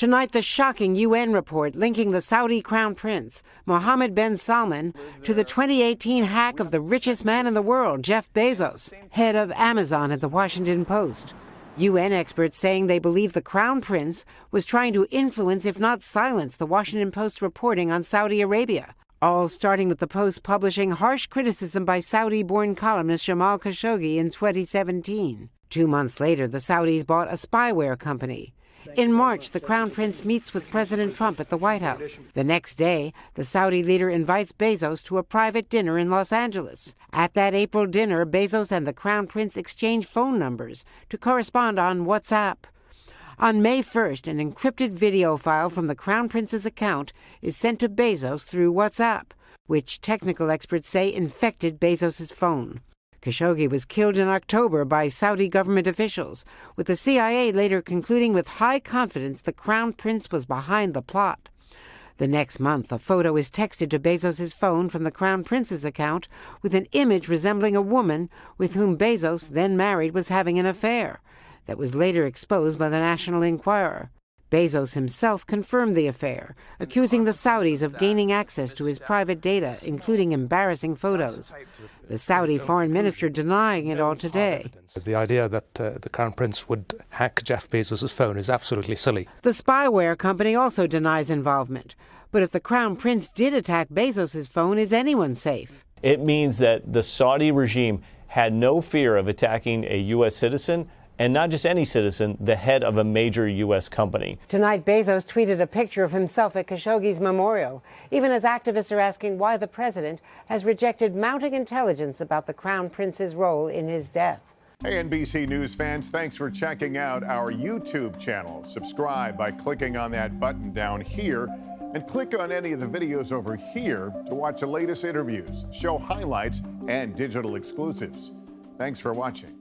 Tonight, the shocking UN report linking the Saudi Crown Prince, Mohammed bin Salman, to the 2018 hack of the richest man in the world, Jeff Bezos, head of Amazon, at the Washington Post. UN experts saying they believe the Crown Prince was trying to influence, if not silence, the Washington Post reporting on Saudi Arabia. All starting with the Post publishing harsh criticism by Saudi-born columnist Jamal Khashoggi in 2017. 2 months later, the Saudis bought a spyware company. In March, the Crown Prince meets with President Trump at the White House. The next day, the Saudi leader invites Bezos to a private dinner in Los Angeles. At that April dinner, Bezos and the Crown Prince exchange phone numbers to correspond on WhatsApp. On May 1st, an encrypted video file from the Crown Prince's account is sent to Bezos through WhatsApp, which technical experts say infected Bezos' phone. Khashoggi was killed in October by Saudi government officials, with the CIA later concluding with high confidence the Crown Prince was behind the plot. The next month, a photo is texted to Bezos' phone from the Crown Prince's account with an image resembling a woman with whom Bezos, then married, was having an affair. That was later exposed by the National Enquirer. Bezos himself confirmed the affair, accusing the Saudis of gaining access to his private data, including embarrassing photos. The Saudi foreign minister denying it all today. The idea that the Crown Prince would hack Jeff Bezos' phone is absolutely silly. The spyware company also denies involvement. But if the Crown Prince did attack Bezos' phone, is anyone safe? It means that the Saudi regime had no fear of attacking a U.S. citizen, and not just any citizen, the head of a major U.S. company. Tonight, Bezos tweeted a picture of himself at Khashoggi's memorial, even as activists are asking why the president has rejected mounting intelligence about the Crown Prince's role in his death. Hey, NBC News fans, thanks for checking out our YouTube channel. Subscribe by clicking on that button down here, and click on any of the videos over here to watch the latest interviews, show highlights, and digital exclusives. Thanks for watching.